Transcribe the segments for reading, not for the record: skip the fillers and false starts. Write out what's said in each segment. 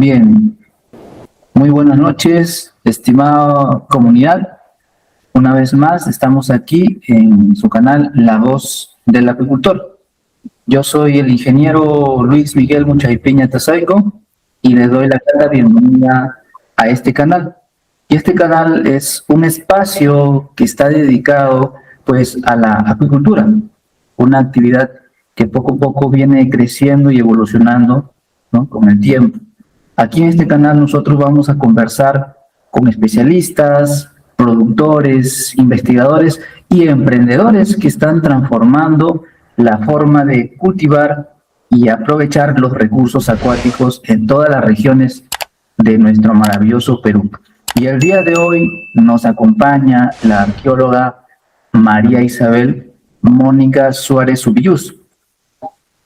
Bien, muy buenas noches, estimada comunidad. Una vez más estamos aquí en su canal La Voz del Apicultor. Yo soy el ingeniero Luis Miguel Muchaypiña Tazaico y les doy la bienvenida a este canal. Y este canal es un espacio que está dedicado pues a la apicultura, una actividad que poco a poco viene creciendo y evolucionando, ¿no?, con el tiempo. Aquí en este canal nosotros vamos a conversar con especialistas, productores, investigadores y emprendedores que están transformando la forma de cultivar y aprovechar los recursos acuáticos en todas las regiones de nuestro maravilloso Perú. Y el día de hoy nos acompaña la arqueóloga María Isabel Mónica Suárez Ubillús.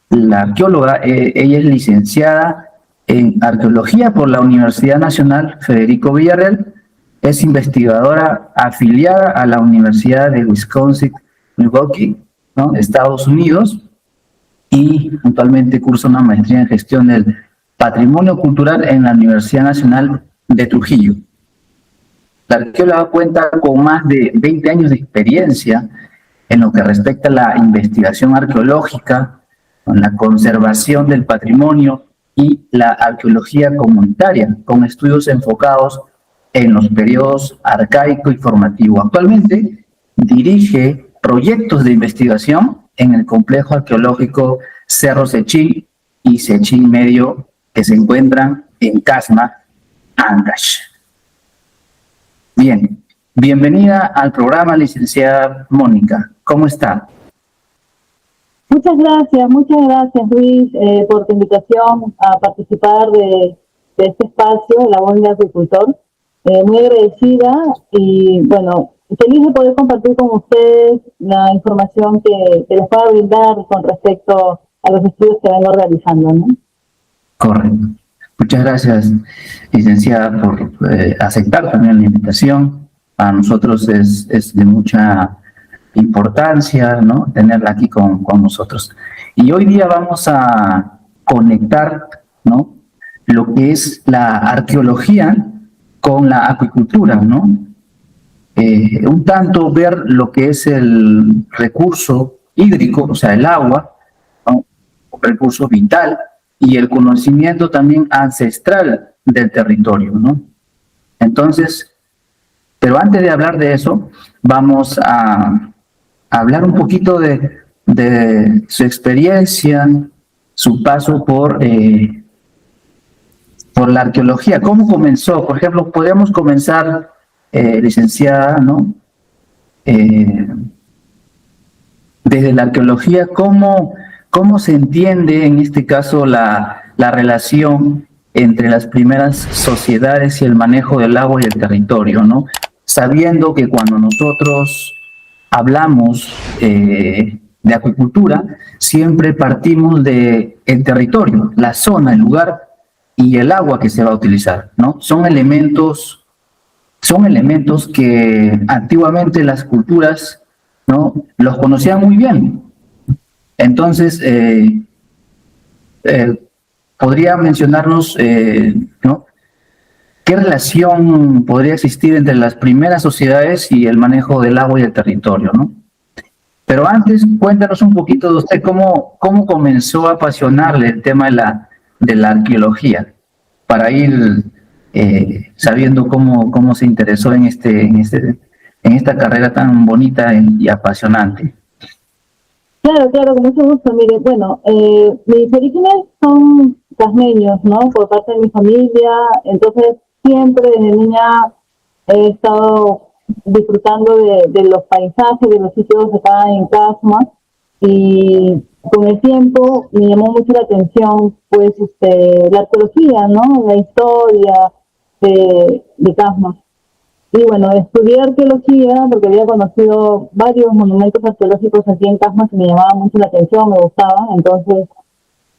La arqueóloga, ella es licenciada en Arqueología por la Universidad Nacional Federico Villarreal, es investigadora afiliada a la Universidad de Wisconsin-Milwaukee, ¿no?, Estados Unidos, y actualmente cursa una maestría en gestión del patrimonio cultural en la Universidad Nacional de Trujillo. La arqueóloga cuenta con más de 20 años de experiencia en lo que respecta a la investigación arqueológica, en la conservación del patrimonio y la arqueología comunitaria, con estudios enfocados en los periodos arcaico y formativo. Actualmente dirige proyectos de investigación en el complejo arqueológico Cerro Sechín y Sechín Medio, que se encuentran en Casma, Ancash. Bien, bienvenida al programa, licenciada Mónica. ¿Cómo está? Muchas gracias Luis, por tu invitación a participar de este espacio, La Voz del Apicultor. Muy agradecida y bueno, feliz de poder compartir con ustedes la información que les pueda brindar con respecto a los estudios que vengo realizando, ¿no? Correcto. Muchas gracias, licenciada, por aceptar también la invitación. Para nosotros es de mucha importancia, ¿no?, tenerla aquí con nosotros. Y hoy día vamos a conectar, ¿no?, lo que es la arqueología con la acuicultura, ¿no? Un tanto ver lo que es el recurso hídrico, o sea, el agua, ¿no?, un recurso vital, y el conocimiento también ancestral del territorio, ¿no? Entonces, pero antes de hablar de eso, vamos a hablar un poquito de su experiencia, su paso por la arqueología. ¿Cómo comenzó? Por ejemplo, podríamos comenzar, licenciada, ¿no?, desde la arqueología, ¿cómo se entiende en este caso la relación entre las primeras sociedades y el manejo del agua y el territorio, ¿no? Sabiendo que cuando nosotros hablamos de acuicultura, siempre partimos del territorio, la zona, el lugar y el agua que se va a utilizar, ¿no? Son elementos que antiguamente las culturas, ¿no?, los conocían muy bien. Entonces, podría mencionarnos, ¿no?, ¿qué relación podría existir entre las primeras sociedades y el manejo del agua y el territorio, ¿no? Pero antes, cuéntanos un poquito de usted, ¿cómo comenzó a apasionarle el tema de la arqueología? Para ir sabiendo cómo se interesó en esta carrera tan bonita y apasionante. Claro, con mucho gusto. Mire, bueno, mis orígenes son casmeños, ¿no?, por parte de mi familia. Entonces, siempre desde niña he estado disfrutando de los paisajes, de los sitios acá en Casma, y con el tiempo me llamó mucho la atención, pues, la arqueología, ¿no?, la historia de Casma. Y bueno, estudié arqueología porque había conocido varios monumentos arqueológicos aquí en Casma que me llamaban mucho la atención, me gustaban. Entonces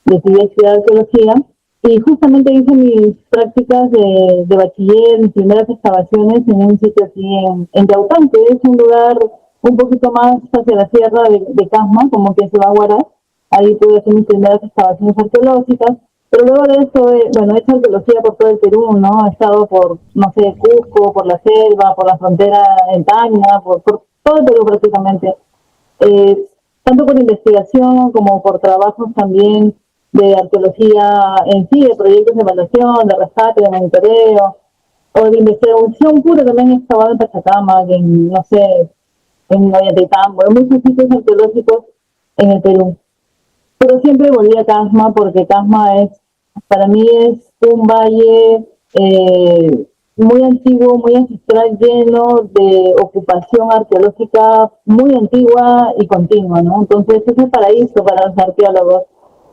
decidí estudiar arqueología y justamente hice mis prácticas de bachiller, mis primeras excavaciones en un sitio aquí en Yaután, que es un lugar un poquito más hacia la sierra de Casma, como que se va a Huaraz. Ahí pude hacer mis primeras excavaciones arqueológicas. Pero luego de eso, bueno, he hecho arqueología por todo el Perú, ¿no? He estado por, no sé, Cusco, por la selva, por la frontera en Tacna, por todo el Perú prácticamente. Eh, Tanto por investigación como por trabajos también de arqueología en sí, de proyectos de evaluación, de rescate, de monitoreo, o de investigación pura también he excavado en Pachacamac, en, no sé, en Ollantaytambo, en muchos sitios arqueológicos en el Perú. Pero siempre volví a Casma porque Casma es, para mí es un valle muy antiguo, muy ancestral, lleno de ocupación arqueológica muy antigua y continua, ¿no? Entonces es el paraíso para los arqueólogos.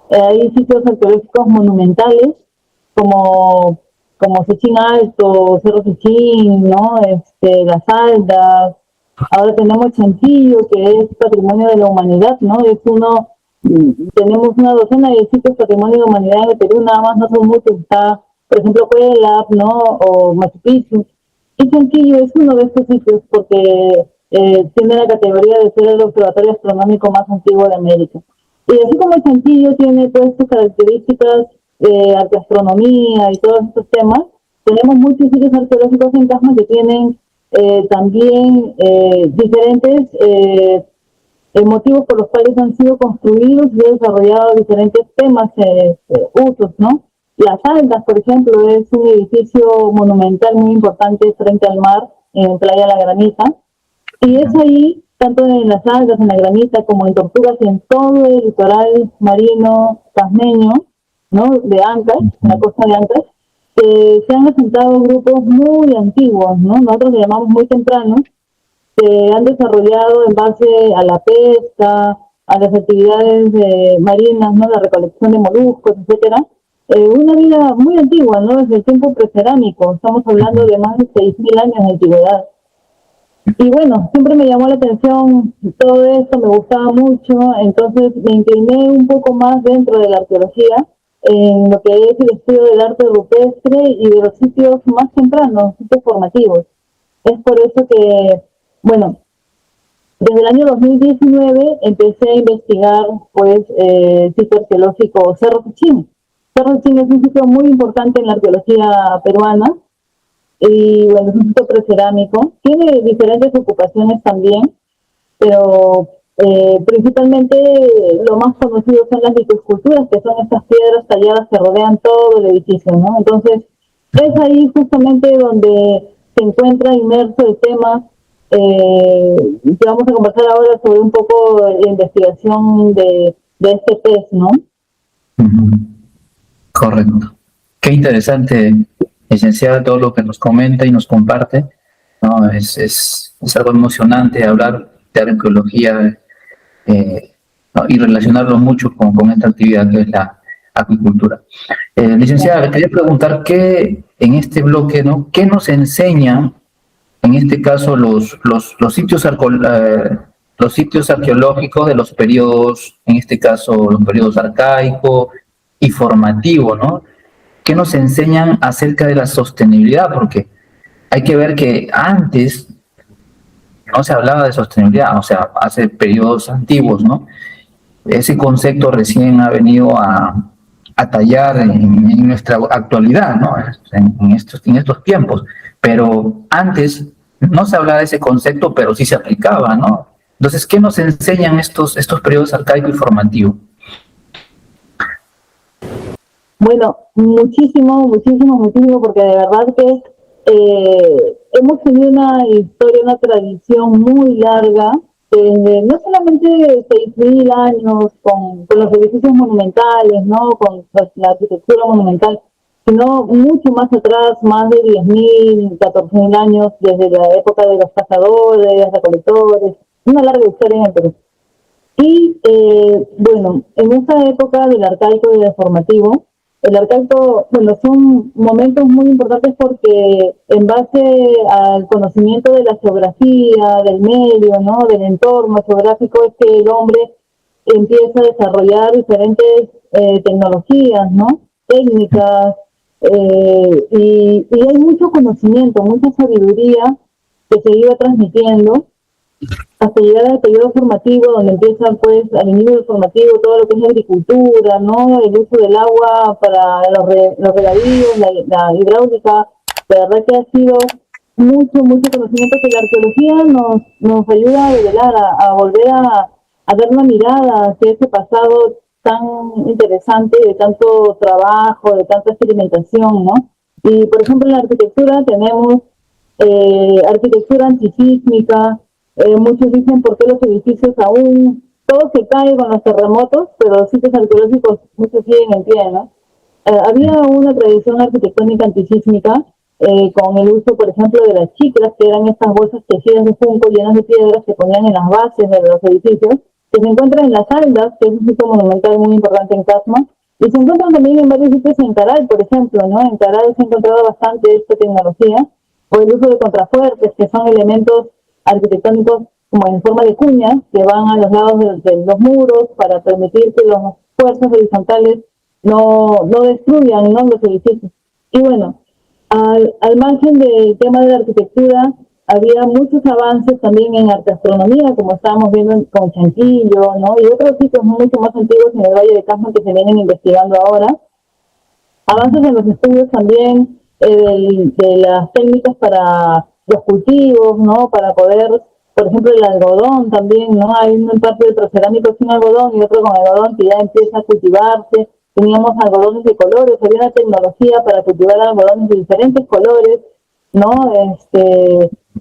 Hay sitios arqueológicos monumentales como, como Sechín Alto, Cerro Sechín, ¿no? Las Aldas. Ahora tenemos Chanquillo, que es patrimonio de la humanidad, ¿no? Es uno, tenemos una docena de sitios patrimonio de la humanidad en el Perú, nada más no son muchos. Está, por ejemplo, Cuelap, ¿no? O Machu Picchu. Y Chanquillo es uno de estos sitios porque tiene la categoría de ser el observatorio astronómico más antiguo de América. Y así como el Chanquillo tiene todas sus características de astronomía y todos estos temas, tenemos muchos sitios arqueológicos en Casma que tienen también diferentes motivos por los cuales han sido construidos y desarrollado diferentes temas, usos, ¿no? Las Altas, por ejemplo, es un edificio monumental muy importante frente al mar, en Playa La Granita, y es ahí, tanto en las Altas, en la Granita, como en Tortugas y en todo el litoral marino casmeño, ¿no? De Ancash, en la costa de Ancash, se han asentado grupos muy antiguos, ¿no? Nosotros le llamamos muy tempranos, que han desarrollado en base a la pesca, a las actividades marinas, ¿no? La recolección de moluscos, etcétera, una vida muy antigua, ¿no? Desde el tiempo precerámico, estamos hablando de más de 6.000 años de antigüedad. Y bueno, siempre me llamó la atención todo esto, me gustaba mucho, entonces me incliné un poco más dentro de la arqueología, en lo que es el estudio del arte rupestre y de los sitios más tempranos, sitios formativos. Es por eso que, bueno, desde el año 2019 empecé a investigar, pues, el sitio arqueológico Cerro Pichín. Cerro Pichín es un sitio muy importante en la arqueología peruana y, bueno, es un sitio precerámico. Tiene diferentes ocupaciones también, pero principalmente lo más conocido son las litosculturas, que son estas piedras talladas que rodean todo el edificio, ¿no? Entonces, es ahí justamente donde se encuentra inmerso el tema que vamos a conversar ahora sobre un poco la investigación de este test, ¿no? Correcto. Qué interesante, licenciada, todo lo que nos comenta y nos comparte, ¿no? Es algo emocionante hablar de arqueología, ¿no? Y relacionarlo mucho con esta actividad que es la acuicultura. Licenciada, le quería preguntar qué en este bloque, ¿no? ¿Qué nos enseña, en este caso, los los sitios arqueológicos de los periodos, en este caso, los periodos arcaico y formativo, ¿no? ¿Qué nos enseñan acerca de la sostenibilidad? Porque hay que ver que antes no se hablaba de sostenibilidad, o sea, hace periodos antiguos, ¿no? Ese concepto recién ha venido a tallar en nuestra actualidad, ¿no? En estos tiempos. Pero antes no se hablaba de ese concepto, pero sí se aplicaba, ¿no? Entonces, ¿qué nos enseñan estos periodos arcaico y formativo? Bueno, muchísimo, muchísimo, muchísimo, porque de verdad que hemos tenido una historia, una tradición muy larga, no solamente 6.000 años con los edificios monumentales, ¿no? Con la arquitectura monumental, sino mucho más atrás, más de 10.000, 14.000 años, desde la época de los cazadores, recolectores, una larga historia en el Perú. Y bueno, en esa época del arcaico y del formativo, el arcaico, bueno, son momentos muy importantes porque en base al conocimiento de la geografía, del medio, ¿no? Del entorno geográfico, es que el hombre empieza a desarrollar diferentes tecnologías, ¿no? Técnicas, y hay mucho conocimiento, mucha sabiduría que se iba transmitiendo hasta llegar al periodo formativo, donde empiezan pues al inicio formativo todo lo que es agricultura, ¿no? El uso del agua para los regadíos, la hidráulica. La verdad que ha sido mucho conocimiento que la arqueología nos ayuda a develar, a volver a dar una mirada hacia ese pasado tan interesante, de tanto trabajo, de tanta experimentación, ¿no? Y por ejemplo en la arquitectura tenemos arquitectura antisísmica. Muchos dicen por qué los edificios aún, todo se cae con los terremotos, pero los sitios arqueológicos muchos siguen en pie, ¿no? Había una tradición arquitectónica antisísmica con el uso, por ejemplo, de las chicras, que eran estas bolsas tejidas de junco llenas de piedras que ponían en las bases de los edificios, que se encuentran en las Aldas, que es un sitio monumental muy importante en Casma, y se encuentran también en varios sitios en Caral, por ejemplo, ¿no? En Caral se ha encontrado bastante esta tecnología, o el uso de contrafuertes, que son elementos arquitectónicos como en forma de cuñas, que van a los lados de los muros para permitir que las fuerzas horizontales no destruyan, ¿no?, los edificios. Y bueno, al margen del tema de la arquitectura, había muchos avances también en arte astronomía, como estábamos viendo con Chanquillo, ¿no? Y otros sitios mucho más antiguos en el Valle de Casma que se vienen investigando ahora. Avances en los estudios también de las técnicas para los cultivos, ¿no? Para poder, por ejemplo, el algodón también, ¿no? Hay una parte de procerámico sin algodón y otro con algodón que ya empieza a cultivarse. Teníamos algodones de colores, había una tecnología para cultivar algodones de diferentes colores, ¿no?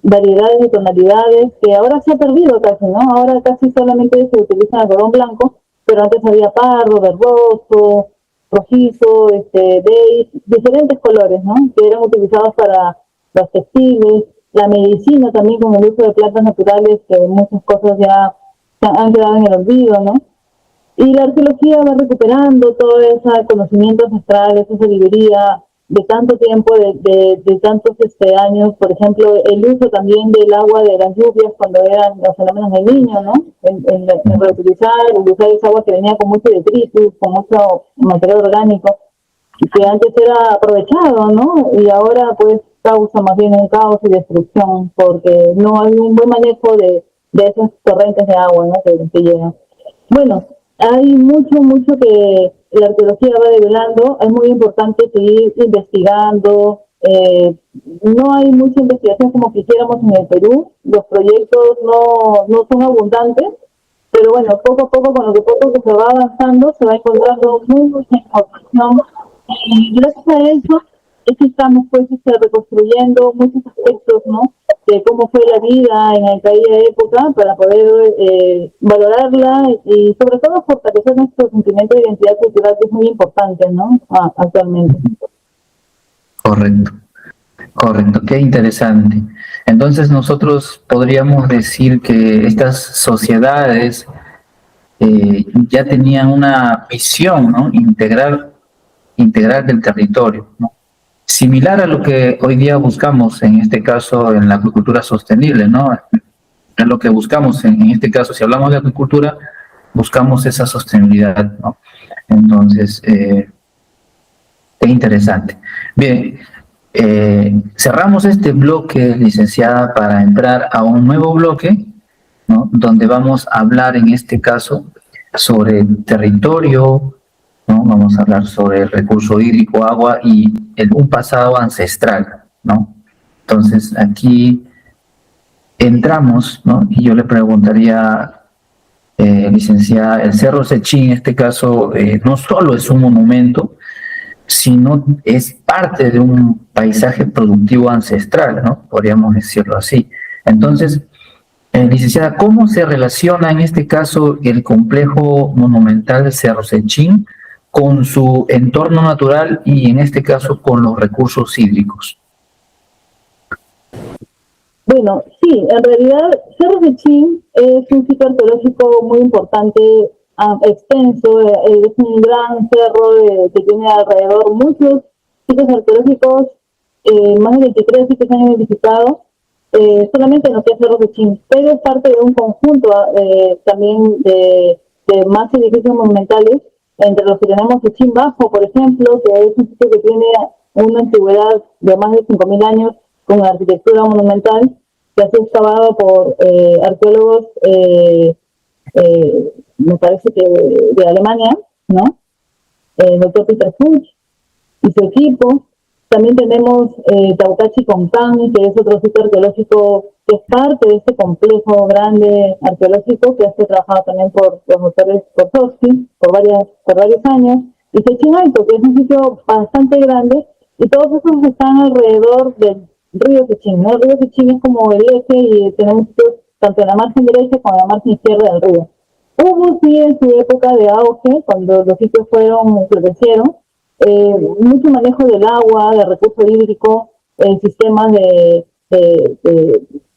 Variedades de tonalidades que ahora se ha perdido casi, ¿no? Ahora casi solamente se utiliza algodón blanco, pero antes había pardo, verdoso, rojizo, beige, diferentes colores, ¿no? Que eran utilizados para los textiles, la medicina también con el uso de plantas naturales, que muchas cosas ya han quedado en el olvido, ¿no? Y la arqueología va recuperando todo ese conocimiento ancestral, esa sabiduría de tanto tiempo, de tantos años. Por ejemplo, el uso también del agua de las lluvias cuando eran los fenómenos del niño, ¿no? En reutilizar, usar esa agua que venía con mucho detritus, con mucho material orgánico, que antes era aprovechado, ¿no? Y ahora pues causa más bien un caos y destrucción, porque no hay un buen manejo de esos torrentes de agua, ¿no?, que llegan. Bueno, hay mucho que la arqueología va develando. Es muy importante seguir investigando. No hay mucha investigación como quisiéramos en el Perú. Los proyectos no son abundantes, pero bueno, poco a poco, con lo que poco que se va avanzando, se va encontrando mucha información. Y gracias a eso es que estamos pues reconstruyendo muchos aspectos, ¿no?, de cómo fue la vida en aquella época para poder valorarla y sobre todo fortalecer nuestro sentimiento de identidad cultural, que es muy importante, ¿no?, actualmente. Correcto, qué interesante. Entonces nosotros podríamos decir que estas sociedades ya tenían una visión, ¿no?, integral del territorio, ¿no?, similar a lo que hoy día buscamos, en este caso en la agricultura sostenible, ¿no? Es lo que buscamos, en este caso, si hablamos de agricultura, buscamos esa sostenibilidad, ¿no? Entonces, qué interesante. Bien, cerramos este bloque, licenciada, para entrar a un nuevo bloque, ¿no?, donde vamos a hablar en este caso sobre territorio, ¿no? Vamos a hablar sobre el recurso hídrico, agua y un pasado ancestral, ¿no? Entonces, aquí entramos, ¿no?, y yo le preguntaría, licenciada, el Cerro Sechín, en este caso, no solo es un monumento, sino es parte de un paisaje productivo ancestral, ¿no?, podríamos decirlo así. Entonces, licenciada, ¿cómo se relaciona en este caso el complejo monumental del Cerro Sechín con su entorno natural y en este caso con los recursos hídricos? Bueno, sí, en realidad Cerro Sechín es un sitio arqueológico muy importante, extenso, es un gran cerro que tiene alrededor muchos sitios arqueológicos, más de 23 sitios se han identificado, solamente en lo que es Cerro Sechín, pero es parte de un conjunto también de más edificios monumentales, entre los que tenemos Sechín Bajo, por ejemplo, que es un sitio que tiene una antigüedad de más de 5.000 años con arquitectura monumental, que ha sido excavado por arqueólogos, me parece que de Alemania, ¿no? El doctor Peter Fuchs y su equipo. También tenemos Taucachi Compán, que es otro sitio arqueológico que es parte de este complejo grande arqueológico que ha sido trabajado también por los doctores Korsowski por varios años. Y Sechin Alto, que es un sitio bastante grande, y todos esos están alrededor del río Sechin, ¿no? El río Sechin es como el eje y tenemos sitios tanto en la margen derecha como en la margen izquierda del río. Hubo sí en su época de auge, cuando los sitios florecieron, mucho manejo del agua, de recurso hídrico, sistemas de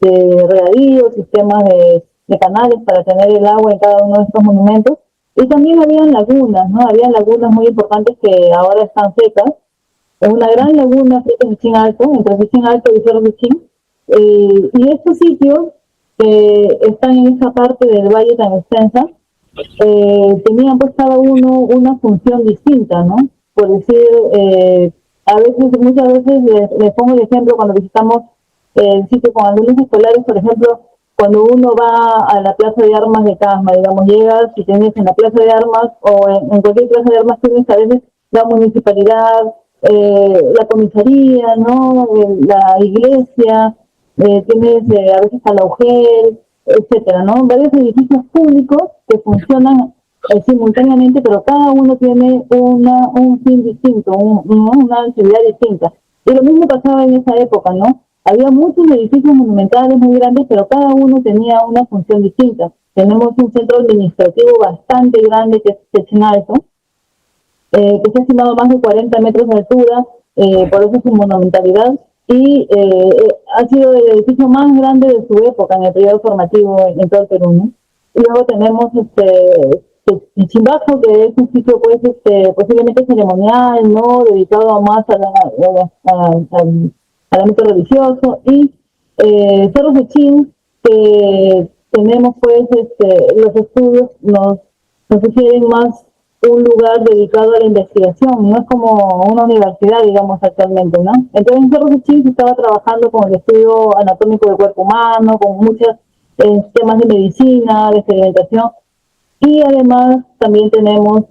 regadío, sistemas de canales para tener el agua en cada uno de estos monumentos. Y también habían lagunas, ¿no? Habían lagunas muy importantes que ahora están secas. Es una gran laguna frente a Sechin Alto, entre Sechin Alto y Cerro Sechin. Y estos sitios que están en esa parte del valle tan extensa, tenían pues cada uno una función distinta, ¿no? Por decir, muchas veces les pongo el ejemplo cuando visitamos el sitio con alumnos escolares, por ejemplo, cuando uno va a la Plaza de Armas de Casma, digamos, llegas y tienes en la Plaza de Armas o en cualquier Plaza de Armas tienes a veces la municipalidad, la comisaría, ¿no? La iglesia, tienes a veces a la UGEL, etcétera, ¿no? Varios edificios públicos que funcionan simultáneamente, pero cada uno tiene un fin distinto, una actividad distinta. Y lo mismo pasaba en esa época, ¿no? Había muchos edificios monumentales muy grandes, pero cada uno tenía una función distinta. Tenemos un centro administrativo bastante grande que es Sechin Alto, que se ha estimado más de 40 metros de altura, por eso su monumentalidad, y ha sido el edificio más grande de su época en el periodo formativo en todo el Perú, ¿no? Y luego tenemos el Chimbajo, que es un sitio pues posiblemente ceremonial, ¿no? Dedicado más al ámbito religioso, y Cerro Sechin, que tenemos pues los estudios nos sugieren más un lugar dedicado a la investigación, no es como una universidad, digamos, actualmente, ¿no? Entonces en Cerro Sechin se estaba trabajando con el estudio anatómico del cuerpo humano, con muchos temas de medicina, de experimentación, y además también tenemos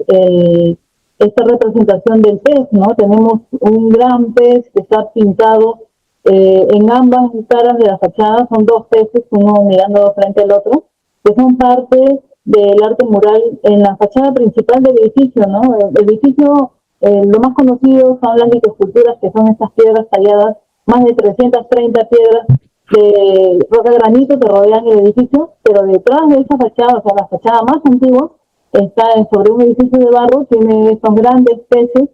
esta representación del pez, ¿no? Tenemos un gran pez que está pintado en ambas caras de la fachada, son dos peces, uno mirando frente al otro, que son parte del arte mural en la fachada principal del edificio, ¿no? El edificio, lo más conocido son las litosculturas, que son estas piedras talladas, más de 330 piedras de roca granito que rodean el edificio, pero detrás de esa fachada, o sea, la fachada más antigua, está sobre un edificio de barro, tiene estos grandes peces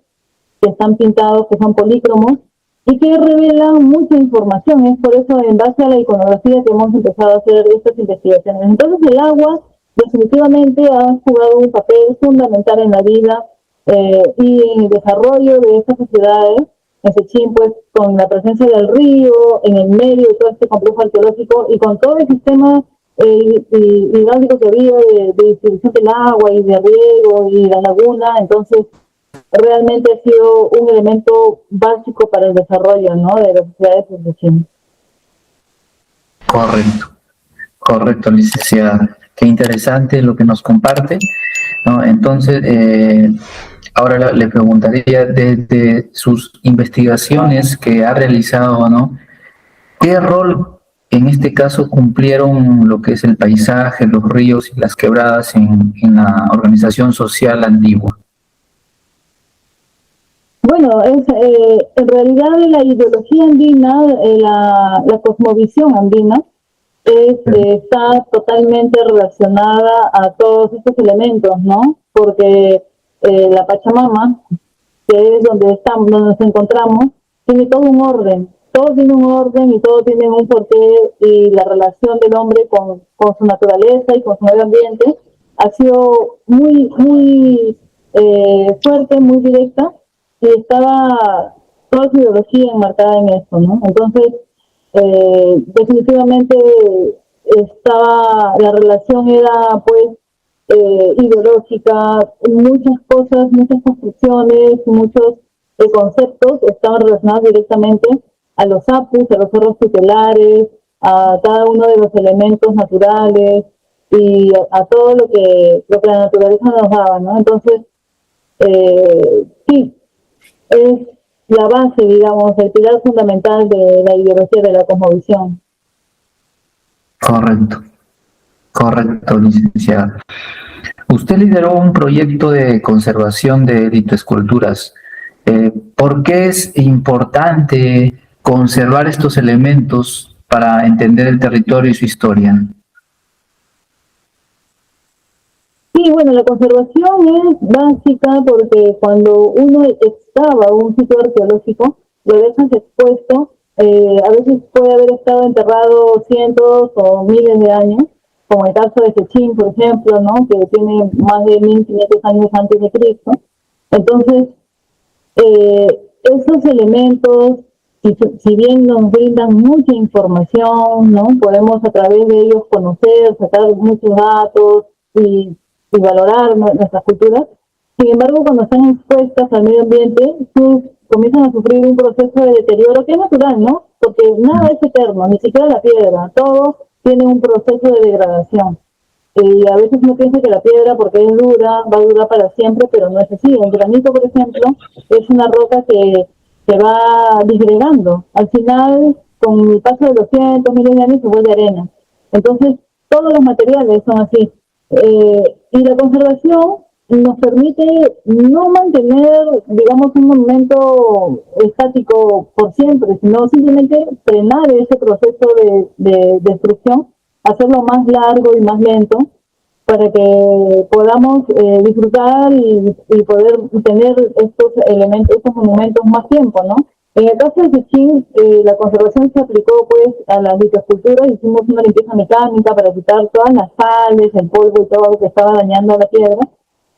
que están pintados, que son polícromos, y que revelan mucha información. Es por eso, en base a la iconografía, que hemos empezado a hacer estas investigaciones. Entonces, el agua definitivamente ha jugado un papel fundamental en la vida y en el desarrollo de estas sociedades. En Sechin, pues, con la presencia del río en el medio de todo este complejo arqueológico y con todo el sistema hidráulico que había de distribución del agua y de riego y la laguna, entonces realmente ha sido un elemento básico para el desarrollo, ¿no?, de las sociedades de Sechin. Correcto, licenciada. Qué interesante lo que nos comparte, ¿no? Entonces, ahora le preguntaría, desde sus investigaciones que ha realizado, ¿no? ¿Qué rol en este caso cumplieron lo que es el paisaje, los ríos y las quebradas en la organización social antigua? Bueno, en realidad la ideología andina, la cosmovisión andina, está totalmente relacionada a todos estos elementos, ¿no? Porque la Pachamama, que es donde nos encontramos, tiene todo un orden. Todo tiene un orden y todo tiene un porqué, y la relación del hombre con su naturaleza y con su medio ambiente ha sido muy fuerte, muy directa, y estaba toda su ideología enmarcada en esto, ¿no? Entonces, definitivamente la relación era pues ideológica, muchas cosas, muchas construcciones, muchos conceptos estaban relacionados directamente a los apus, a los cerros tutelares, a cada uno de los elementos naturales y a todo lo que la naturaleza nos daba, ¿no? Entonces, sí, es la base, digamos, el pilar fundamental de la ideología de la cosmovisión. Correcto, correcto, licenciada. Usted lideró un proyecto de conservación de litoesculturas. ¿Por qué es importante conservar estos elementos para entender el territorio y su historia? Sí, bueno, la conservación es básica porque cuando uno excava un sitio arqueológico, lo dejas expuesto, a veces puede haber estado enterrado cientos o miles de años, como el caso de Sechín, por ejemplo, ¿no? Que tiene más de 1500 años antes de Cristo. Entonces, esos elementos, si bien nos brindan mucha información, ¿no? Podemos a través de ellos conocer, sacar muchos datos y valorar nuestras culturas. Sin embargo, cuando están expuestas al medio ambiente, comienzan a sufrir un proceso de deterioro que es natural, ¿no? Porque nada es eterno, ni siquiera la piedra, todo tiene un proceso de degradación. Y a veces uno piensa que la piedra, porque es dura, va a durar para siempre, pero no es así. El granito, por ejemplo, es una roca que se va disgregando. Al final, con el paso de los cientos, miles de años, se vuelve arena. Entonces, todos los materiales son así. Y la conservación nos permite no mantener, digamos, un monumento estático por siempre, sino simplemente frenar ese proceso de destrucción, hacerlo más largo y más lento para que podamos disfrutar y poder tener estos elementos, estos monumentos más tiempo, ¿no? En el caso de Sechín, la conservación se aplicó pues a las litoesculturas, hicimos una limpieza mecánica para quitar todas las sales, el polvo y todo lo que estaba dañando la piedra,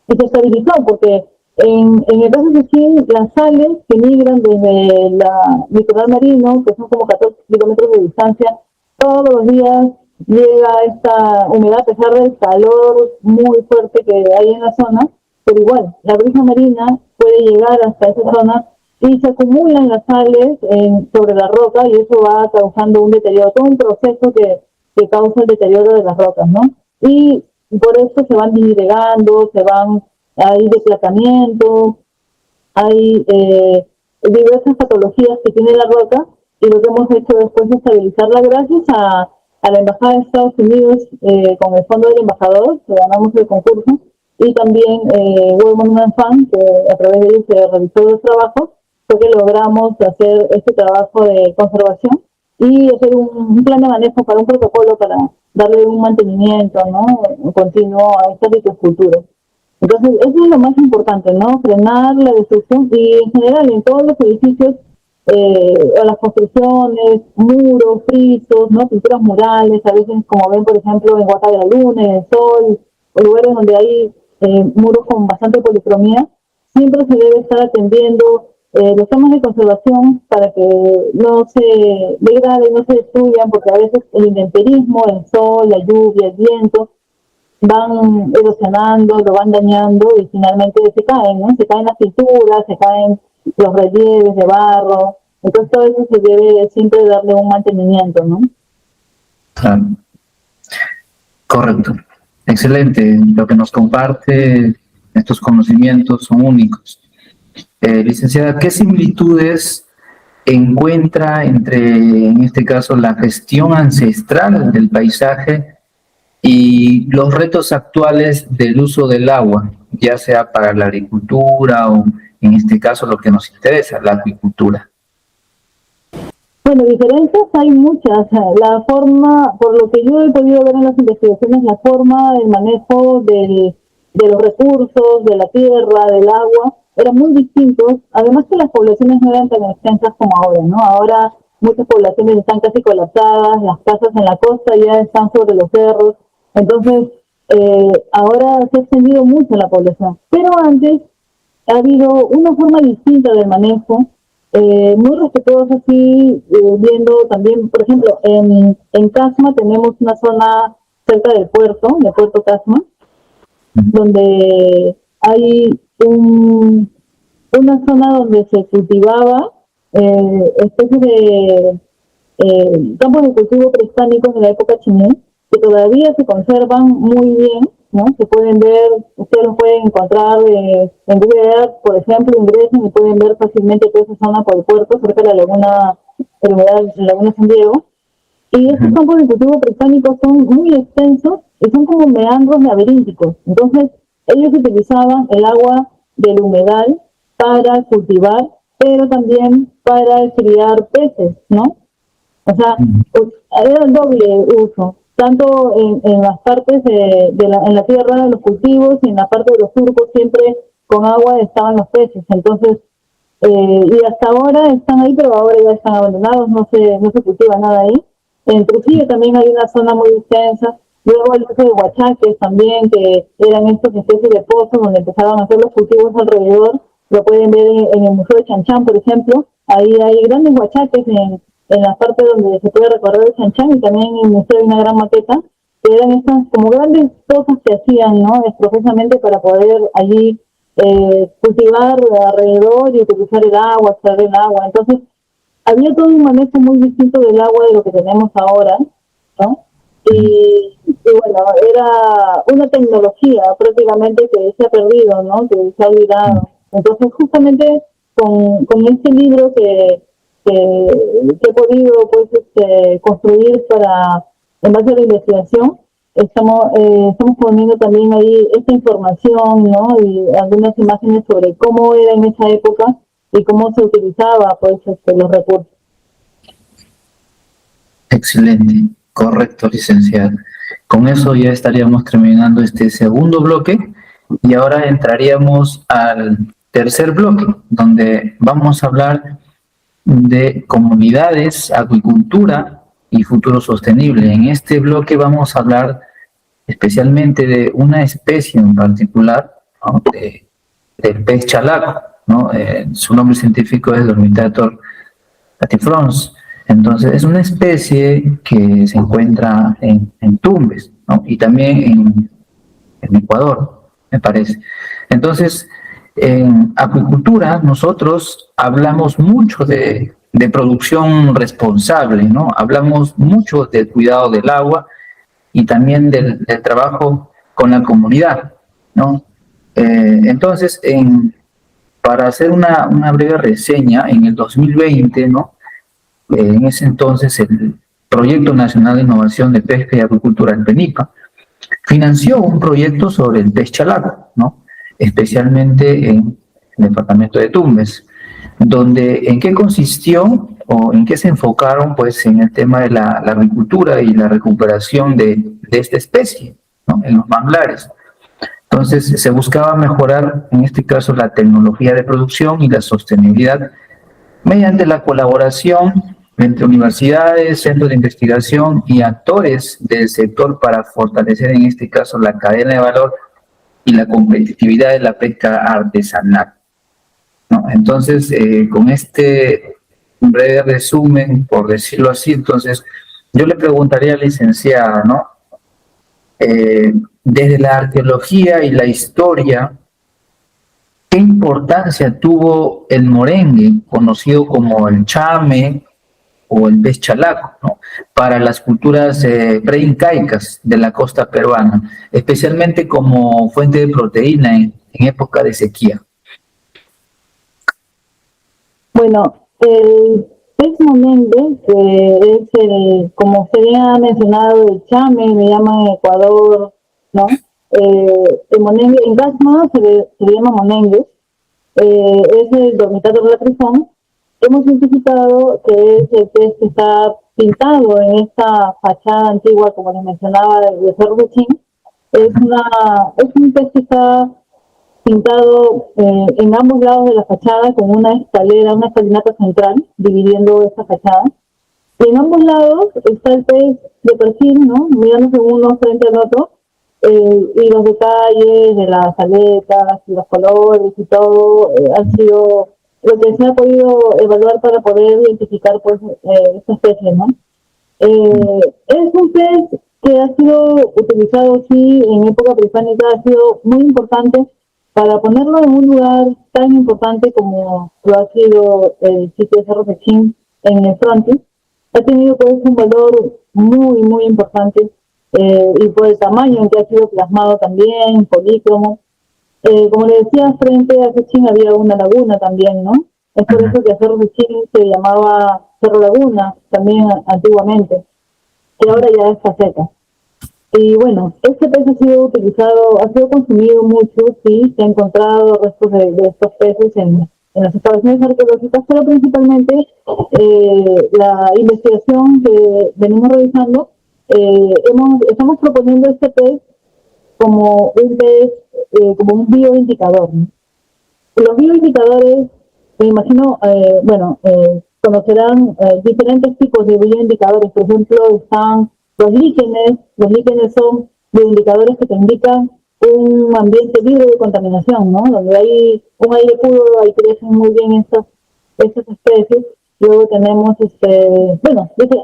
y se estabilizó porque en el caso de Sechín, las sales que migran desde la litoral marino, que son como 14 kilómetros de distancia, todos los días llega esta humedad a pesar del calor muy fuerte que hay en la zona, pero igual, la brisa marina puede llegar hasta esa zona y se acumulan las sales sobre la roca y eso va causando un deterioro, todo un proceso que causa el deterioro de las rocas, ¿no? Y por eso se van disgregando, hay desplazamiento, hay diversas patologías que tiene la roca y lo que hemos hecho después es estabilizarla gracias a la Embajada de Estados Unidos con el Fondo del Embajador, que ganamos el concurso, y también World Monument Fund, que a través de ellos se realizó el trabajo, fue que logramos hacer este trabajo de conservación y hacer un plan de manejo para un protocolo para darle un mantenimiento, ¿no? Continuo a estas litoesculturas. Entonces, eso es lo más importante, ¿no? Frenar la destrucción y en general en todos los edificios, a las construcciones, muros, frisos, ¿no? Pinturas murales, a veces como ven, por ejemplo, en Huaca de la Luna, en el Sol, o lugares donde hay muros con bastante policromía, siempre se debe estar atendiendo los temas de conservación para que no se degraden, no se destruyan, porque a veces el intemperismo, el sol, la lluvia, el viento, van erosionando, lo van dañando y finalmente se caen, ¿no? Se caen las pinturas, se caen los relieves de barro. Entonces todo eso se debe siempre darle un mantenimiento, ¿no? Claro. Correcto. Excelente. Lo que nos comparte, estos conocimientos son únicos. Licenciada, ¿qué similitudes encuentra entre, en este caso, la gestión ancestral del paisaje y los retos actuales del uso del agua, ya sea para la agricultura o, en este caso, lo que nos interesa, la acuicultura? Bueno, diferencias hay muchas. La forma, por lo que yo he podido ver en las investigaciones, la forma del manejo de los recursos, de la tierra, del agua, eran muy distintos. Además que las poblaciones no eran tan extensas como ahora, ¿no? Ahora muchas poblaciones están casi colapsadas, las casas en la costa ya están sobre los cerros. Entonces, ahora se ha extendido mucho la población. Pero antes ha habido una forma distinta del manejo, muy respetuosa, así, viendo también, por ejemplo, en Casma tenemos una zona cerca del puerto, de Puerto Casma, donde hay una zona donde se cultivaba especies campos de cultivo prehispánicos de la época Chimú, que todavía se conservan muy bien, ¿no? Se pueden ver, ustedes los pueden encontrar en Google Earth, por ejemplo, ingresan y pueden ver fácilmente toda esa zona por el puerto, cerca de la laguna, la laguna San Diego. Y estos campos de cultivo prehispánicos son muy extensos y son como meandros laberínticos. Entonces, ellos utilizaban el agua del humedal para cultivar, pero también para criar peces, ¿no? O sea, era el doble uso, tanto en las partes en la tierra de los cultivos y en la parte de los surcos siempre con agua estaban los peces. Entonces, y hasta ahora están ahí, pero ahora ya están abandonados, no se cultiva nada ahí. En Trujillo también hay una zona muy extensa. Luego el uso de huachaques también, que eran estas especies de pozos donde empezaron a hacer los cultivos alrededor. Lo pueden ver en el Museo de Chanchán, por ejemplo. Ahí hay grandes huachaques en la parte donde se puede recorrer el Chanchán, y también en el museo hay una gran maqueta, que eran estas como grandes pozos que hacían, ¿no? Expresamente para poder allí cultivar alrededor y utilizar el agua, extraer el agua. Entonces, había todo un manejo muy distinto del agua de lo que tenemos ahora, ¿no? Y bueno, era una tecnología prácticamente que se ha perdido, ¿no? Que se ha olvidado. Entonces, justamente con este libro que he podido pues construir en base a la investigación, estamos poniendo también ahí esta información, ¿no? Y algunas imágenes sobre cómo era en esa época y cómo se utilizaba pues los recursos. Excelente, correcto, licenciada. Con eso ya estaríamos terminando este segundo bloque y ahora entraríamos al tercer bloque, donde vamos a hablar de comunidades, acuicultura y futuro sostenible. En este bloque vamos a hablar especialmente de una especie en particular, ¿no? Del pez chalaco, ¿no? Su nombre científico es Dormitator latifrons. Entonces, es una especie que se encuentra en Tumbes, ¿no? Y también en Ecuador, me parece. Entonces, en acuicultura nosotros hablamos mucho de producción responsable, ¿no? Hablamos mucho del cuidado del agua y también del trabajo con la comunidad, ¿no? Entonces, para hacer una breve reseña, en el 2020, ¿no? En ese entonces el Proyecto Nacional de Innovación de Pesca y Acuicultura, el PENIPA, financió un proyecto sobre el pez chalaco, ¿no? Especialmente en el departamento de Tumbes, donde en qué consistió o en qué se enfocaron, pues, en el tema de la agricultura y la recuperación de esta especie, ¿no? En los manglares. Entonces, se buscaba mejorar, en este caso, la tecnología de producción y la sostenibilidad mediante la colaboración entre universidades, centros de investigación y actores del sector para fortalecer, en este caso, la cadena de valor y la competitividad de la pesca artesanal, ¿no? Entonces, con este breve resumen, por decirlo así, entonces, yo le preguntaría a la licenciada, ¿no? Desde la arqueología y la historia, ¿qué importancia tuvo el morengue, conocido como el chame o el pez chalaco, ¿no? Para las culturas preincaicas de la costa peruana, especialmente como fuente de proteína en época de sequía? Bueno, el pez monengue, que es como se había mencionado, el chame, le llaman en Ecuador, ¿no? El monengue, en Gasma se le llama monengue, es el Dormitator latifrons. Hemos identificado que es el pez que está pintado en esta fachada antigua, como les mencionaba, de Cerro de Chin. Es un pez que está pintado en ambos lados de la fachada con una escalinata central dividiendo esta fachada. Y en ambos lados está el pez de perfil, ¿no? Mirándose uno frente al otro, y los detalles de las aletas y los colores y todo han sido lo que se ha podido evaluar para poder identificar pues esta especie, ¿no? Es un pez que ha sido utilizado, sí, en época prehispánica, ha sido muy importante para ponerlo en un lugar tan importante como lo ha sido el sitio de Cerro Pechín en el frontis. ha tenido pues un valor muy, muy importante, y por el tamaño en que ha sido plasmado también, polícromo. Como le decía, frente a Sechín había una laguna también, ¿no? Es por Ajá. eso que Cerro Sechín se llamaba Cerro Laguna también antiguamente, que ahora ya está seca. Y bueno, este pez ha sido utilizado, ha sido consumido mucho, sí, se han encontrado restos de estos peces en las excavaciones arqueológicas, pero principalmente la investigación que venimos realizando, estamos proponiendo este pez como un pez, como un bioindicador, ¿no? Los bioindicadores, me imagino, conocerán diferentes tipos de bioindicadores. Por ejemplo, están los líquenes son bioindicadores que te indican un ambiente libre de contaminación, ¿no? Donde hay un aire puro, ahí crecen muy bien estas especies. Luego tenemos, dice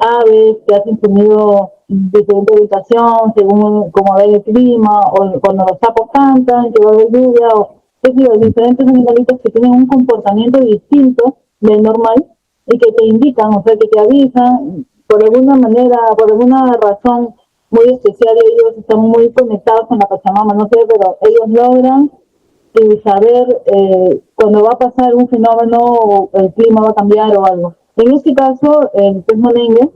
aves que hacen su nido en diferente ubicación, según cómo va el clima, o cuando los sapos cantan, que va a haber lluvia, o es decir, diferentes animalitos que tienen un comportamiento distinto del normal y que te indican, o sea, que te avisan, por alguna manera, por alguna razón muy especial, ellos están muy conectados con la Pachamama, no sé, pero ellos logran saber cuando va a pasar un fenómeno o el clima va a cambiar o algo. En este caso, el pez molengue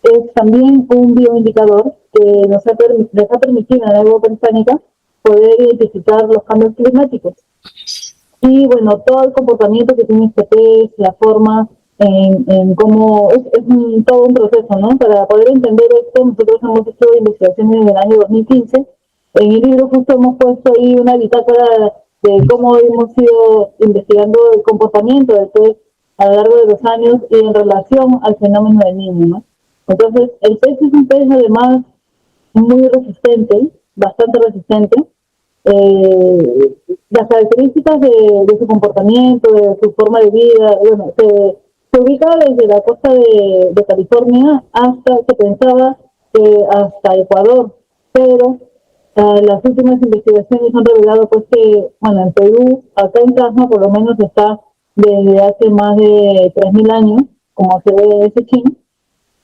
es también un bioindicador que les ha permitido a la lengua británica poder identificar los cambios climáticos. Y bueno, todo el comportamiento que tiene este pez, la forma, en cómo todo un proceso, ¿no? Para poder entender esto, nosotros hemos hecho investigaciones en el año 2015. En el libro justo hemos puesto ahí una bitácora de cómo hemos ido investigando el comportamiento del pez a lo largo de los años y en relación al fenómeno del niño, ¿no? Entonces, el pez es un pez además muy resistente, bastante resistente. Las características de su comportamiento, de su forma de vida, bueno, se ubica desde la costa de California hasta, se pensaba, hasta Ecuador, pero las últimas investigaciones han revelado pues que, bueno, en Perú, acá en Tasma por lo menos está desde hace más de 3.000 años, como se ve ese chin,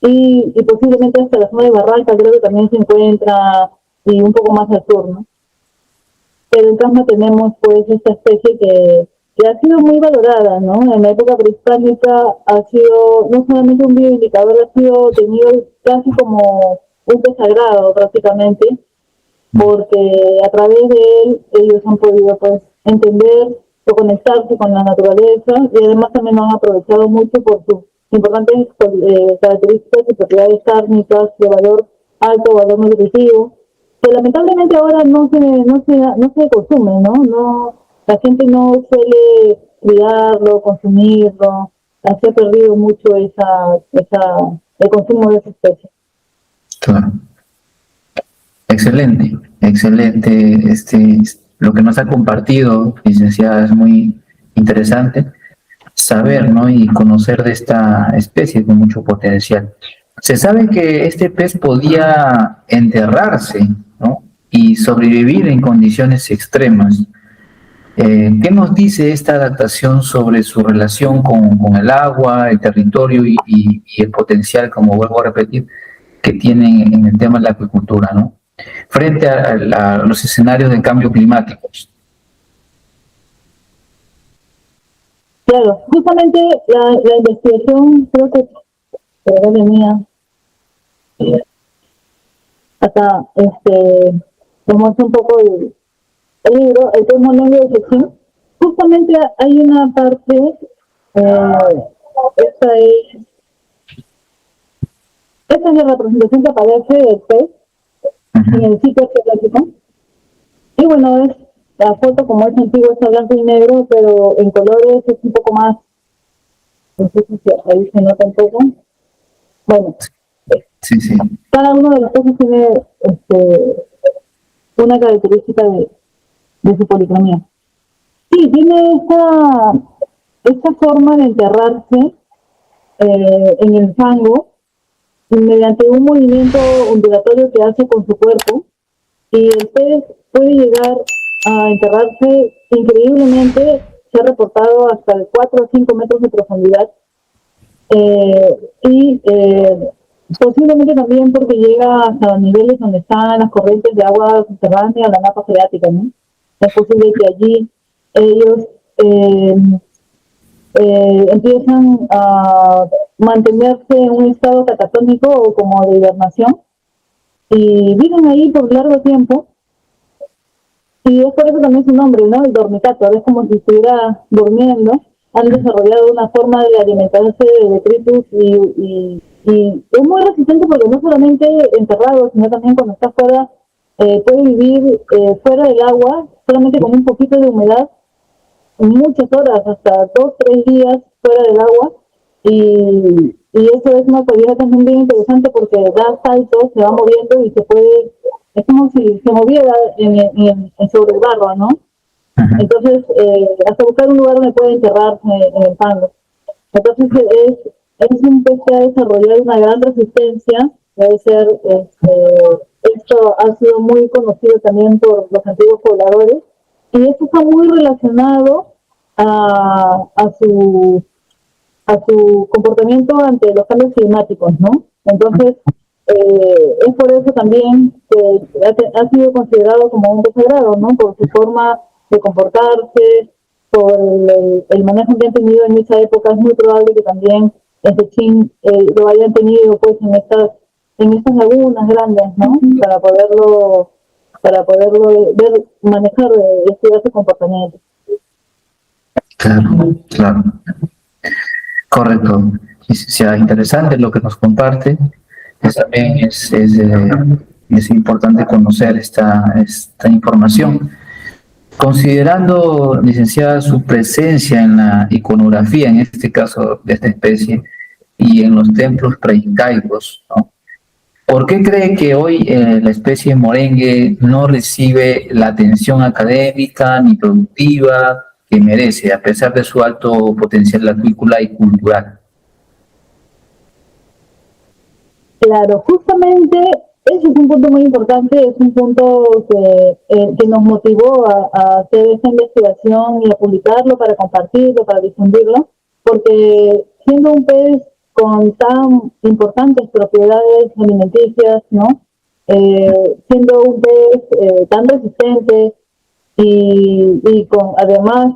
y posiblemente hasta la zona de Barranca creo que también se encuentra, y un poco más al sur, ¿no? Pero en Tasma tenemos pues esta especie que ha sido muy valorada, ¿no? En la época prehispánica ha sido no solamente un bioindicador, ha sido tenido casi como un pez sagrado prácticamente, porque a través de él ellos han podido pues entender o conectarse con la naturaleza y además también lo han aprovechado mucho por sus importantes características y propiedades cárnicas de valor alto, valor nutritivo, que lamentablemente ahora no se consume, ¿no? No, la gente no suele cuidarlo, consumirlo, se ha perdido mucho el consumo de esa especie. Claro. Excelente, excelente. Lo que nos ha compartido, licenciada, es muy interesante saber, ¿no? Y conocer de esta especie con mucho potencial. Se sabe que este pez podía enterrarse, ¿no? Y sobrevivir en condiciones extremas. ¿Qué nos dice esta adaptación sobre su relación con el agua, el territorio y el potencial, como vuelvo a repetir, que tiene en el tema de la acuicultura, ¿no? Frente a los escenarios de cambio climático? Claro, justamente la investigación, creo que venía acá, como hace un poco el libro, el tema de sección, justamente hay una parte, esta es, esta es la representación que aparece del pez en el sitio arqueológico. Y bueno, es la foto como es antigua, está blanco y negro, pero en colores es un poco más, no sé si ahí se nota un poco. Bueno, Sí, sí. cada uno de los peces tiene una característica de su policromía. Sí, tiene esta forma de enterrarse en el fango mediante un movimiento ondulatorio que hace con su cuerpo, y el pez puede llegar a enterrarse increíblemente, se ha reportado hasta de 4 o 5 metros de profundidad, y posiblemente también porque llega hasta los niveles donde están las corrientes de agua subterránea, la napa freática, ¿no? Es posible que allí ellos empiezan a mantenerse en un estado catatónico o como de hibernación y viven ahí por largo tiempo. Y es por eso también su nombre, ¿no? El dormitato, es como si estuviera durmiendo. Han desarrollado una forma de alimentarse de detritus y es muy resistente porque no solamente enterrado, sino también cuando está fuera, puede vivir fuera del agua, solamente con un poquito de humedad, muchas horas, hasta 2, 3 días fuera del agua. Y eso es una actividad también bien interesante porque da saltos, se va moviendo y se puede, es como si se moviera sobre el barro, ¿no? Entonces, hasta buscar un lugar donde pueda enterrarse en el fango. Entonces, es un pez que ha desarrollado una gran resistencia. Debe ser, esto ha sido muy conocido también por los antiguos pobladores. Y esto está muy relacionado a su comportamiento ante los cambios climáticos, ¿no? Entonces, es por eso también que ha sido considerado como un pez sagrado, ¿no? Por su forma de comportarse, por el manejo que han tenido en esa época. Es muy probable que también en Techín lo hayan tenido pues en estas lagunas grandes, ¿no? Para poderlo ver, manejar y estudiar su comportamiento. Claro, claro. Correcto. Sea interesante lo que nos comparte. También es importante conocer esta información. Considerando, licenciada, su presencia en la iconografía, en este caso de esta especie, y en los templos preincaicos, ¿no? ¿Por qué cree que hoy la especie morengue no recibe la atención académica ni productiva que merece, a pesar de su alto potencial acuícola y cultural? Claro, justamente ese es un punto muy importante, es un punto que nos motivó a hacer esta investigación y a publicarlo para compartirlo, para difundirlo, porque siendo un pez con tan importantes propiedades alimenticias, ¿no? Siendo un pez tan resistente y con además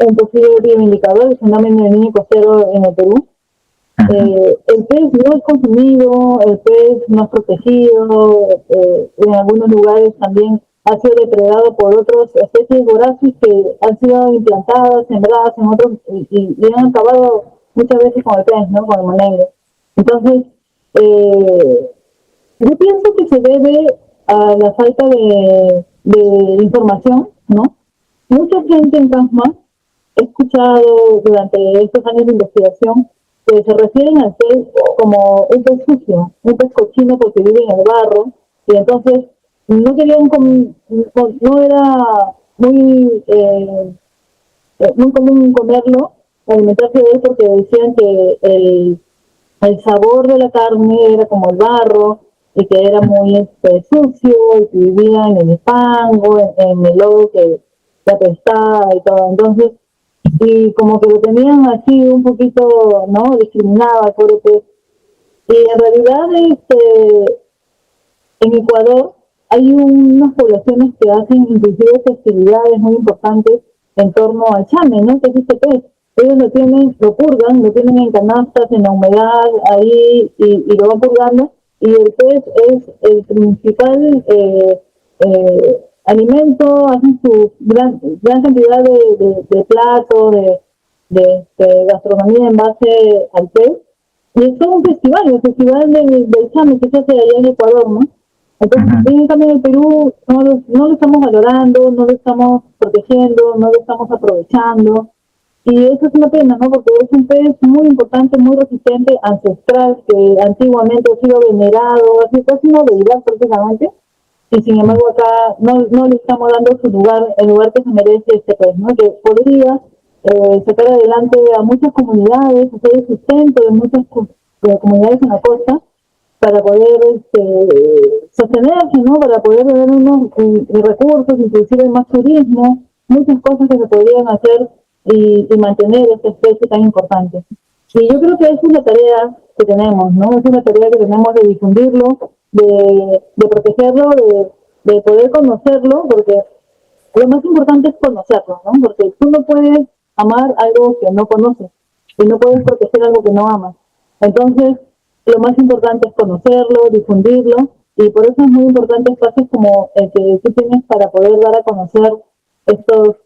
un posible bioindicador del fenómeno del niño costero en el Perú. El pez no es consumido, el pez no es protegido, en algunos lugares también ha sido depredado por otras especies voraces que han sido implantadas, sembradas en otros y han acabado muchas veces con el pez, ¿no? Con el monegro. Entonces, yo pienso que se debe a la falta de información, ¿no? Mucha gente en Casma he escuchado durante estos años de investigación que se refieren al pez como un pez sucio, un pez cochino porque vive en el barro, y entonces no querían no era muy común comerlo, alimentarse de él porque decían que el sabor de la carne era como el barro y que era muy sucio y que vivía en el fango, en el lodo que apestaba y todo. Entonces, y como que lo tenían así un poquito, ¿no? Discriminado al pobre pez. Y en realidad, en Ecuador hay unas poblaciones que hacen inclusive festividades muy importantes en torno al chame, ¿no? Que es este pez. Ellos lo purgan, lo tienen en canastas, en la humedad, ahí, y lo van purgando. Y el pez es el principal alimento, hacen su gran cantidad de platos, de gastronomía en base al pez. Y es todo un festival, el festival del chame que se hace allá en Ecuador, ¿no? Entonces, en cambio en el Perú no lo estamos valorando, no lo estamos protegiendo, no lo estamos aprovechando. Y eso es una pena, ¿no? Porque es un pez muy importante, muy resistente, ancestral, que antiguamente ha sido venerado, ha sido casi una deidad prácticamente. Y sin embargo acá no le estamos dando su lugar, el lugar que se merece este pez, ¿no? Que podría sacar adelante a muchas comunidades, hacer el sustento de muchas comunidades en la costa, para poder sostenerse, ¿no? Para poder tener unos recursos, inclusive más turismo, muchas cosas que se podrían hacer y mantener esta especie tan importante. Y yo creo que esa es la tarea que tenemos, ¿no? Es una tarea que tenemos de difundirlo, de protegerlo, de poder conocerlo, porque lo más importante es conocerlo, ¿no? Porque tú no puedes amar algo que no conoces y no puedes proteger algo que no amas. Entonces, lo más importante es conocerlo, difundirlo, y por eso es muy importante espacios como el que tú tienes para poder dar a conocer estos,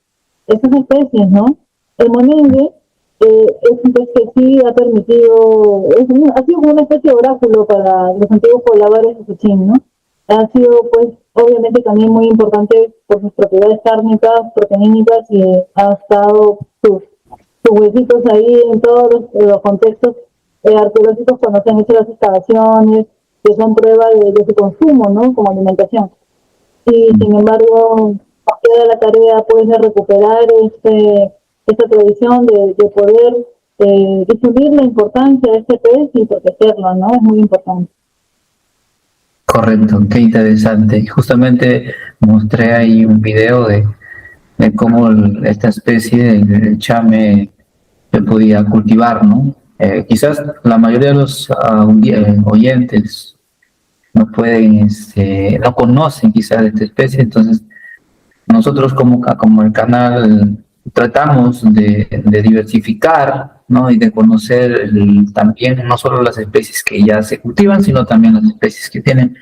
estas especies, ¿no? El monengue es un pez que sí ha permitido, ha sido como una especie de oráculo para los antiguos pobladores de Suchín, ¿no? Ha sido, pues, obviamente también muy importante por sus propiedades cárnicas, proteínicas, y ha estado sus huesitos ahí en todos los contextos arqueológicos cuando se han hecho las excavaciones, que son prueba de su consumo, ¿no? Como alimentación. Y sin embargo, nos queda la tarea, pues, de recuperar esta tradición de poder difundir la importancia de este pez y protegerlo, ¿no? Es muy importante. Correcto, qué interesante. Y justamente mostré ahí un video de cómo esta especie, el chame, se podía cultivar, ¿no? Quizás la mayoría de los oyentes no pueden, no conocen quizás de esta especie, entonces nosotros como el canal tratamos de diversificar, ¿no? Y de conocer también no solo las especies que ya se cultivan, sino también las especies que tienen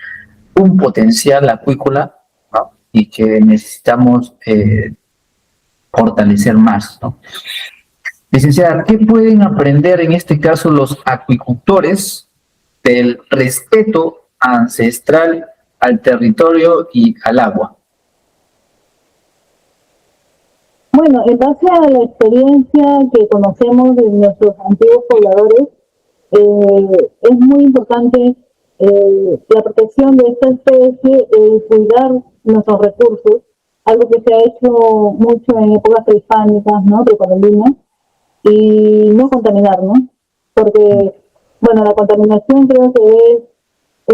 un potencial acuícola, ¿no? Y que necesitamos fortalecer más, ¿no? Licenciada, ¿qué pueden aprender en este caso los acuicultores del respeto ancestral al territorio y al agua? Bueno, en base a la experiencia que conocemos de nuestros antiguos pobladores, es muy importante la protección de esta especie, cuidar nuestros recursos, algo que se ha hecho mucho en épocas prehispánicas, ¿no? Precolombinas, y no contaminar, ¿no? Porque, bueno, la contaminación creo que es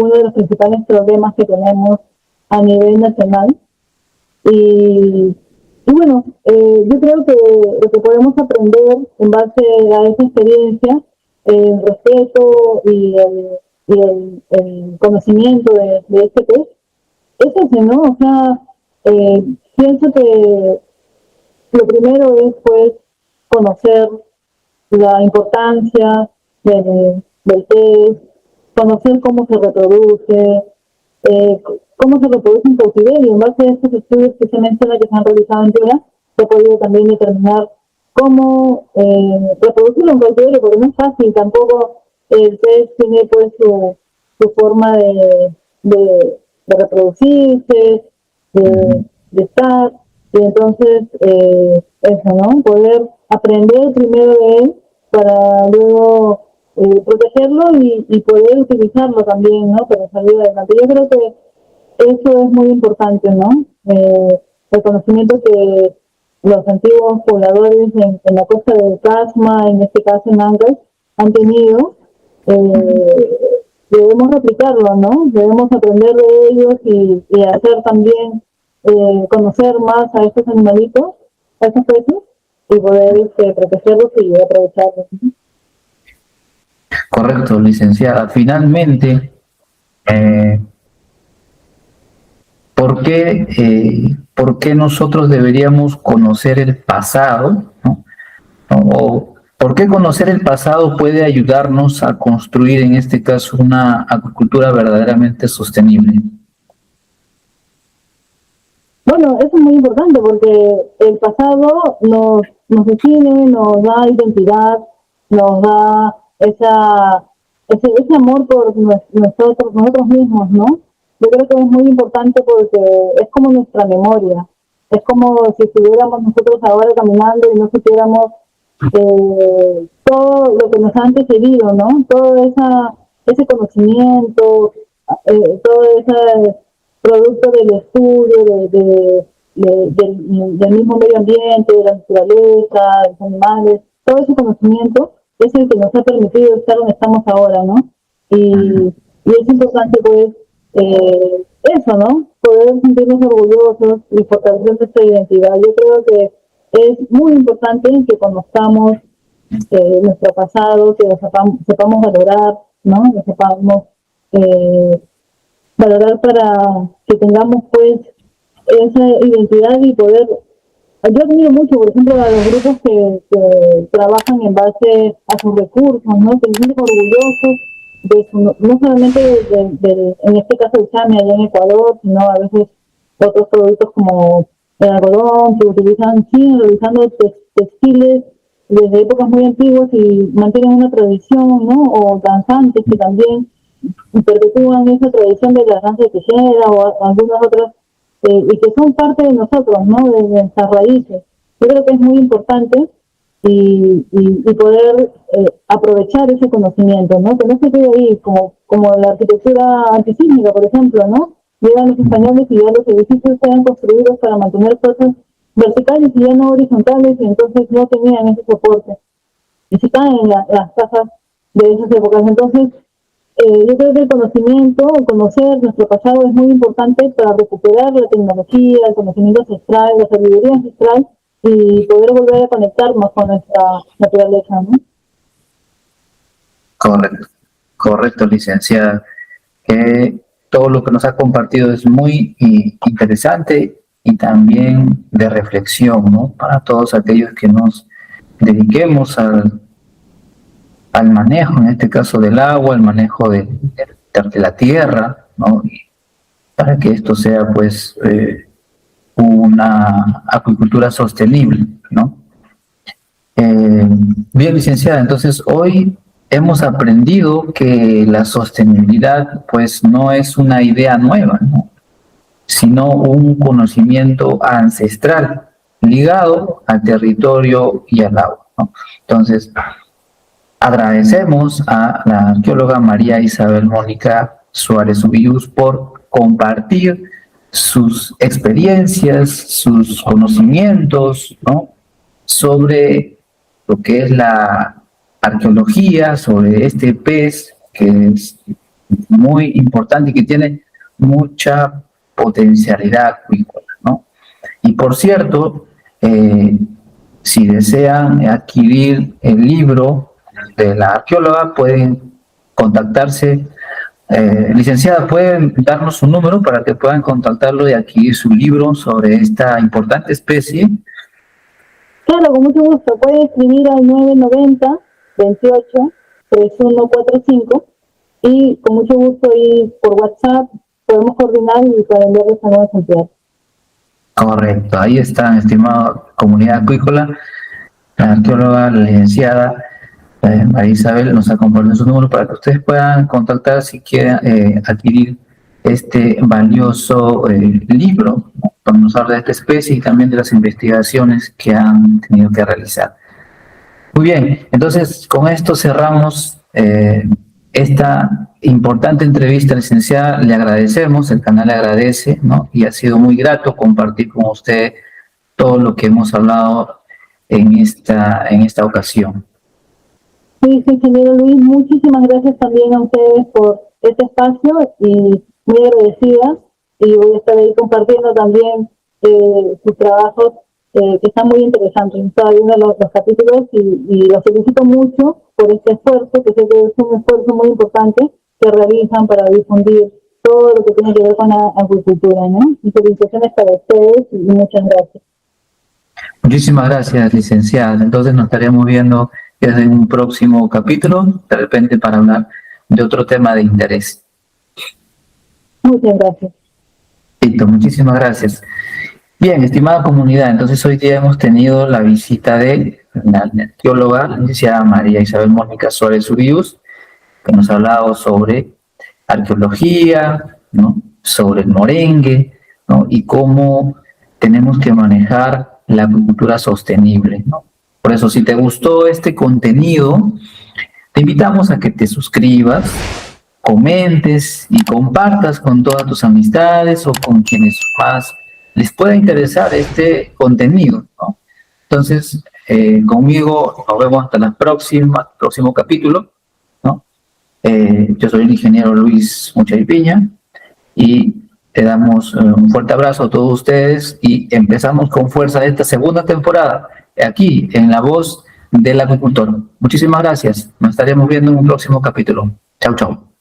uno de los principales problemas que tenemos a nivel nacional. Y bueno, yo creo que lo que podemos aprender en base a esa experiencia, el respeto y el conocimiento de este pez, es ese, ¿no? O sea, pienso que lo primero es, pues, conocer la importancia del pez, conocer cómo se reproduce, eh, cómo se reproduce en cautiverio. En base a estos estudios que se menciona que se han realizado en tierra, se ha podido también determinar cómo reproducirlo en cautiverio, porque no es fácil tampoco. El pez tiene, pues, su forma de reproducirse, de estar, y entonces eso, ¿no? Poder aprender primero de él para luego protegerlo y poder utilizarlo también, ¿no? Para salir adelante. Yo creo que eso es muy importante, ¿no? El conocimiento que los antiguos pobladores en la costa del Casma, en este caso en Ancash, han tenido, debemos replicarlo, ¿no? Debemos aprender de ellos y hacer también, conocer más a estos animalitos, a estos peces, y poder protegerlos y aprovecharlos. Correcto, licenciada. Finalmente, eh, ¿por qué nosotros deberíamos conocer el pasado, ¿no? O por qué conocer el pasado puede ayudarnos a construir, en este caso, una agricultura verdaderamente sostenible? Bueno, eso es muy importante porque el pasado nos define, nos da identidad, nos da ese amor por nosotros mismos, ¿no? Yo creo que es muy importante porque es como nuestra memoria. Es como si estuviéramos nosotros ahora caminando y no supiéramos todo lo que nos ha antecedido, ¿no? Todo ese conocimiento, todo ese producto del estudio del mismo medio ambiente, de la naturaleza, de los animales, todo ese conocimiento es el que nos ha permitido estar donde estamos ahora, ¿no? Y es importante, pues, eso, ¿no? Poder sentirnos orgullosos y fortalecer nuestra identidad. Yo creo que es muy importante que conozcamos nuestro pasado, que lo sepamos valorar, ¿no? Lo sepamos valorar para que tengamos pues esa identidad y poder. Yo admiro mucho, por ejemplo, a los grupos que trabajan en base a sus recursos, ¿no? Que se sienten orgullosos de su, no solamente en este caso el chame allá en Ecuador, sino a veces otros productos como el algodón que siguen realizando textiles desde épocas muy antiguas y mantienen una tradición, ¿no? O danzantes que también perpetúan esa tradición de la danza de tijera o algunas otras y que son parte de nosotros, ¿no? De nuestras raíces. Yo creo que es muy importante y poder aprovechar ese conocimiento, ¿no? Que no se quede ahí, como la arquitectura antisísmica, por ejemplo, ¿no? Llegan los españoles y ya los edificios eran construidos para mantener cosas verticales y ya no horizontales, y entonces no tenían ese soporte. Y se caen las casas de esas épocas. Entonces, yo creo que el conocimiento, conocer nuestro pasado es muy importante para recuperar la tecnología, el conocimiento ancestral, la sabiduría ancestral y poder volver a conectarnos con nuestra naturaleza, ¿no? Correcto, licenciada. Todo lo que nos ha compartido es muy interesante y también de reflexión, ¿no? Para todos aquellos que nos dediquemos al manejo, en este caso del agua, el manejo de la tierra, ¿no? Y para que esto sea, pues, una acuicultura sostenible, ¿no? Bien, licenciada, entonces hoy hemos aprendido que la sostenibilidad, pues, no es una idea nueva, ¿no? Sino un conocimiento ancestral ligado al territorio y al agua, ¿no? Entonces, agradecemos a la arqueóloga María Isabel Mónica Suárez Ubillús por compartir sus experiencias, sus conocimientos, ¿no? Sobre lo que es la arqueología, sobre este pez que es muy importante y que tiene mucha potencialidad acuícola, ¿no? Y por cierto, si desean adquirir el libro de la arqueóloga, pueden contactarse. Licenciada, ¿pueden darnos su número para que puedan contactarlo y adquirir su libro sobre esta importante especie? Claro, con mucho gusto. Puede escribir al 990-28-3145 y con mucho gusto ir por WhatsApp podemos coordinar y para enviarles a nuevos empleados. Correcto, ahí está, estimada comunidad acuícola. La arqueóloga, la licenciada María Isabel nos ha compartido su número para que ustedes puedan contactar si quieren adquirir este valioso libro, ¿no? Donde nos habla de esta especie y también de las investigaciones que han tenido que realizar. Muy bien, entonces con esto cerramos esta importante entrevista, licenciada. Le agradecemos, el canal le agradece, ¿no? Y ha sido muy grato compartir con usted todo lo que hemos hablado en esta ocasión. Sí, ingeniero Luis, muchísimas gracias también a ustedes por este espacio y muy agradecida. Y voy a estar ahí compartiendo también sus trabajos que están muy interesantes. Estaba viendo los capítulos y los felicito mucho por este esfuerzo, que sé que es un esfuerzo muy importante que realizan para difundir todo lo que tiene que ver con la agricultura, ¿no? Y felicitaciones para ustedes y muchas gracias. Muchísimas gracias, licenciada. Entonces nos estaremos viendo en un próximo capítulo, de repente para hablar de otro tema de interés. Muchas gracias. Listo, muchísimas gracias. Bien, estimada comunidad, entonces hoy día hemos tenido la visita de la arqueóloga, la licenciada María Isabel Mónica Suárez Ubillús, que nos ha hablado sobre arqueología, ¿no? Sobre el morengue, ¿no? Y cómo tenemos que manejar la agricultura sostenible, ¿no? Por eso, si te gustó este contenido, te invitamos a que te suscribas, comentes y compartas con todas tus amistades o con quienes más les pueda interesar este contenido, ¿no? Entonces, conmigo nos vemos hasta el próximo capítulo, ¿no? Yo soy el ingeniero Luis Muchaypiña y te damos un fuerte abrazo a todos ustedes y empezamos con fuerza esta segunda temporada aquí en La Voz del agricultor. Muchísimas gracias. Nos estaremos viendo en un próximo capítulo. Chau, chau.